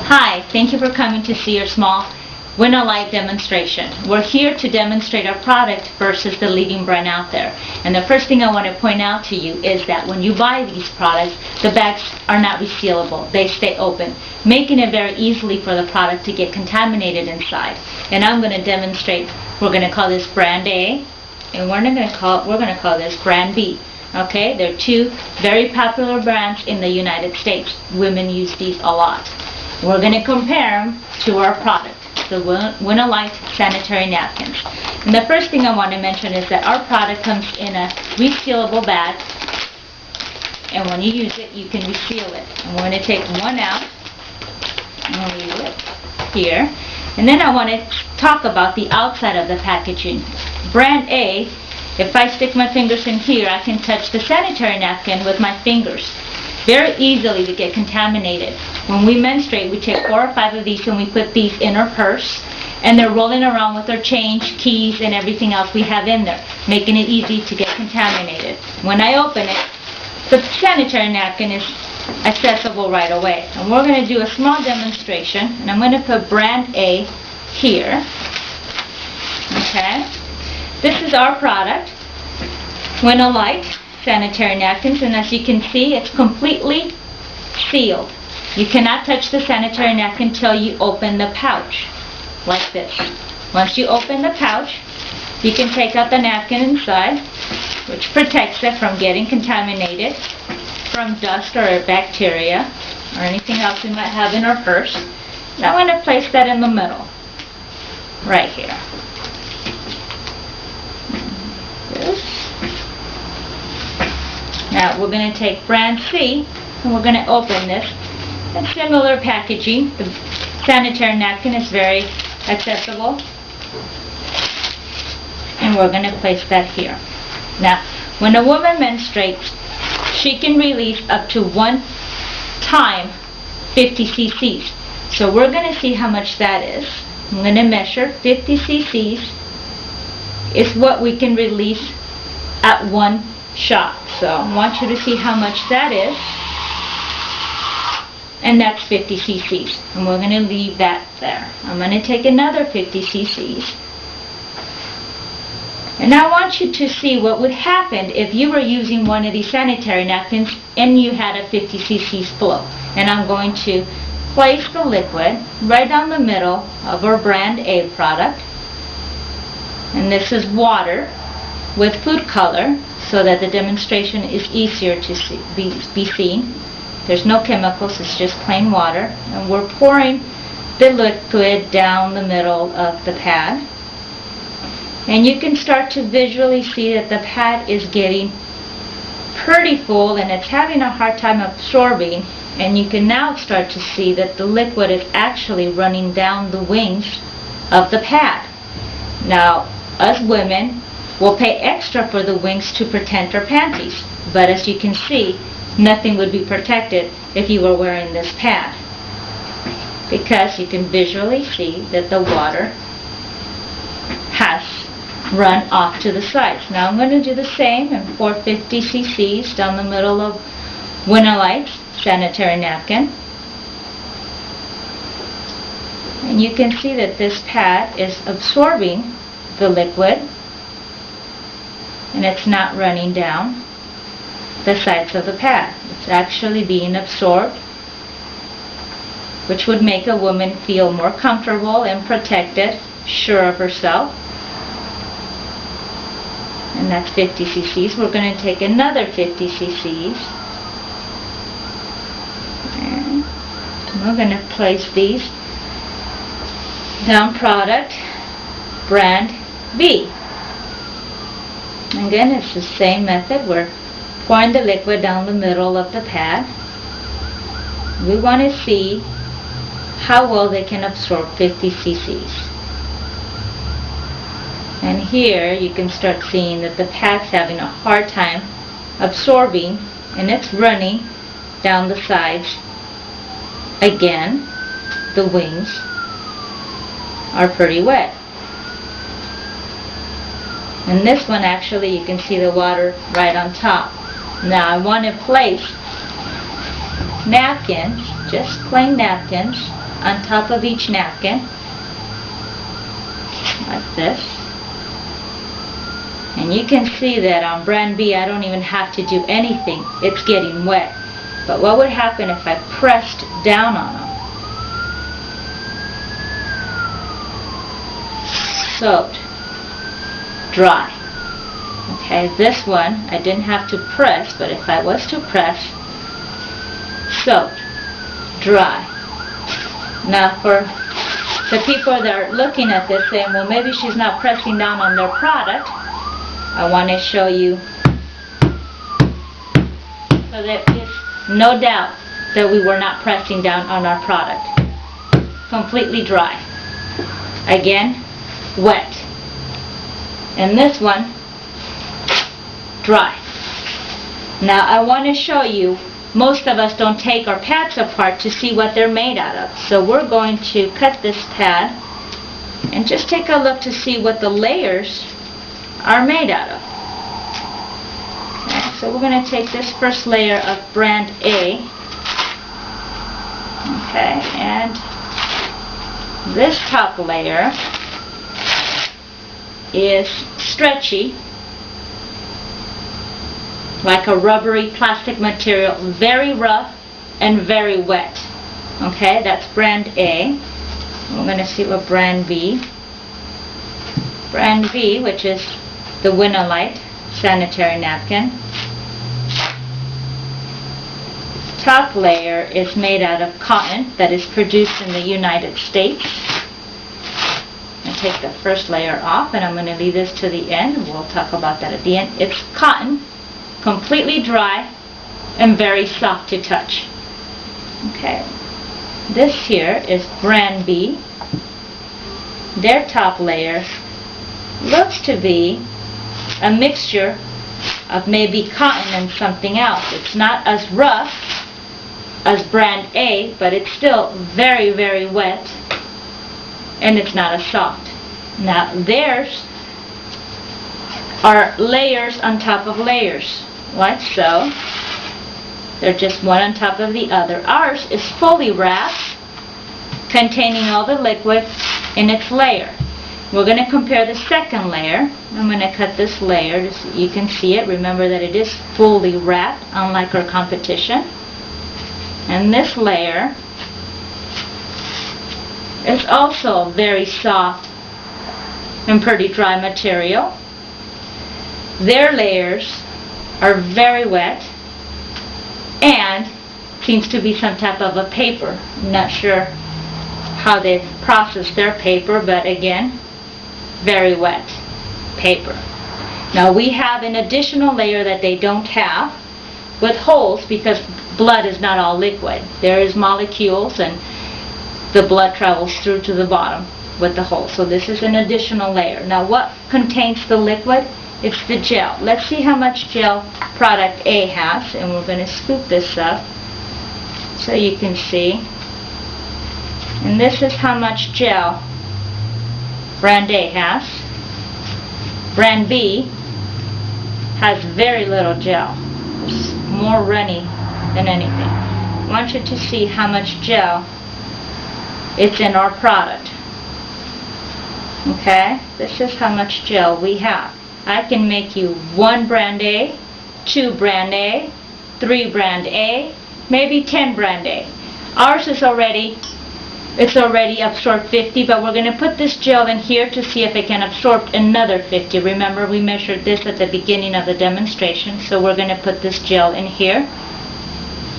Hi, thank you for coming to see your small Winalite demonstration. We're here to demonstrate our product versus the leading brand out there. And the first thing I want to point out to you is that when you buy these products, the bags are not resealable. They stay open, making it very easily for the product to get contaminated inside. And I'm going to demonstrate. We're going to call this brand A, and we're going to call this brand B. Okay, they're two very popular brands in the United States. Women use these a lot. We're going to compare them to our product, the Winalite sanitary napkins. And the first thing I want to mention is that our product comes in a resealable bag, and when you use it, you can reseal it. And we're going to take one out, and we'll leave it here. And then I want to talk about the outside of the packaging. Brand A, if I stick my fingers in here, I can touch the sanitary napkin with my fingers. Very easily to get contaminated. When we menstruate, we take 4 or 5 of these and we put these in our purse, and they're rolling around with our change, keys, and everything else we have in there, making it easy to get contaminated. When I open it, the sanitary napkin is accessible right away. And we're going to do a small demonstration, and I'm going to put brand A here. Okay? This is our product, Winalite sanitary napkins, and as you can see, it's completely sealed. You cannot touch the sanitary napkin until you open the pouch, like this. Once you open the pouch, you can take out the napkin inside, which protects it from getting contaminated from dust or bacteria or anything else we might have in our purse. And I want to place that in the middle, right here. Now we're going to take brand C, and we're going to open this. And similar packaging. The sanitary napkin is very accessible. And we're going to place that here. Now, when a woman menstruates, she can release up to 1 time 50 cc's. So we're going to see how much that is. I'm going to measure 50 cc's is what we can release at one shot. So I want you to see how much that is. And that's 50 cc's. And we're going to leave that there. I'm going to take another 50 cc's. And I want you to see what would happen if you were using one of these sanitary napkins and you had a 50 cc's flow. And I'm going to place the liquid right down the middle of our brand A product. And this is water with food color, so that the demonstration is easier to be seen. There's no chemicals, it's just plain water. And we're pouring the liquid down the middle of the pad. And you can start to visually see that the pad is getting pretty full and it's having a hard time absorbing. And you can now start to see that the liquid is actually running down the wings of the pad. Now, us women will pay extra for the wings to protect our panties. But as you can see, nothing would be protected if you were wearing this pad, because you can visually see that the water has run off to the sides. Now I'm going to do the same and pour 50 cc's down the middle of Winalite's sanitary napkin. And you can see that this pad is absorbing the liquid, and it's not running down the sides of the pad. It's actually being absorbed, which would make a woman feel more comfortable and protected, sure of herself. And that's 50 cc's. We're going to take another 50 cc's. And we're going to place these down product brand B. Again, it's the same method. We're pouring the liquid down the middle of the pad. We want to see how well they can absorb 50 cc's. And here you can start seeing that the pad's having a hard time absorbing, and it's running down the sides. Again, the wings are pretty wet. And this one, actually, you can see the water right on top. Now I want to place napkins, just plain napkins, on top of each napkin, like this. And you can see that on brand B, I don't even have to do anything. It's getting wet. But what would happen if I pressed down on them? Soaked, dry. Okay, this one I didn't have to press, but if I was to press, soaked, dry. Now for the people that are looking at this saying, well, maybe she's not pressing down on their product, I want to show you so there is no doubt that we were not pressing down on our product. Completely dry. Again, wet. And this one, dry. Now I want to show you, most of us don't take our pads apart to see what they're made out of. So we're going to cut this pad and just take a look to see what the layers are made out of. Okay, so we're going to take this first layer of brand A. Okay, and this top layer is stretchy, like a rubbery plastic material, very rough and very wet. Okay, that's brand A. We're going to see what brand B. Brand B, which is the Winalite sanitary napkin. Top layer is made out of cotton that is produced in the United States. I take the first layer off, and I'm going to leave this to the end. We'll talk about that at the end. It's cotton, completely dry, and very soft to touch. Okay, this here is brand B. Their top layer looks to be a mixture of maybe cotton and something else. It's not as rough as brand A, but it's still very, very wet, and it's not as soft. Now theirs are layers on top of layers, like so. They're just one on top of the other. Ours is fully wrapped, containing all the liquid in its layer. We're going to compare the second layer. I'm going to cut this layer just so you can see it. Remember that it is fully wrapped, unlike our competition. And this layer is also very soft and pretty dry material. Their layers are very wet and seems to be some type of a paper. I'm not sure how they process their paper, but again, very wet paper. Now we have an additional layer that they don't have with holes, because blood is not all liquid. There is molecules, and the blood travels through to the bottom with the hole. So this is an additional layer. Now what contains the liquid? It's the gel. Let's see how much gel product A has, and we're going to scoop this up so you can see. And this is how much gel brand A has. Brand B has very little gel. It's more runny than anything. I want you to see how much gel it's in our product. Okay, this is how much gel we have. I can make you 1 brand A, 2 brand A, 3 brand A, maybe 10 brand A. Ours is already absorbed 50, but we're going to put this gel in here to see if it can absorb another 50. Remember, we measured this at the beginning of the demonstration, so we're going to put this gel in here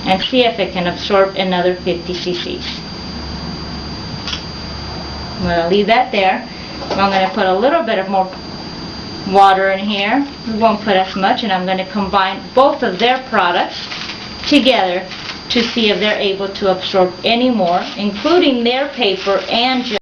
and see if it can absorb another 50 cc's. I'm going to leave that there. I'm going to put a little bit of more water in here. We won't put as much, and I'm going to combine both of their products together to see if they're able to absorb any more, including their paper and gel.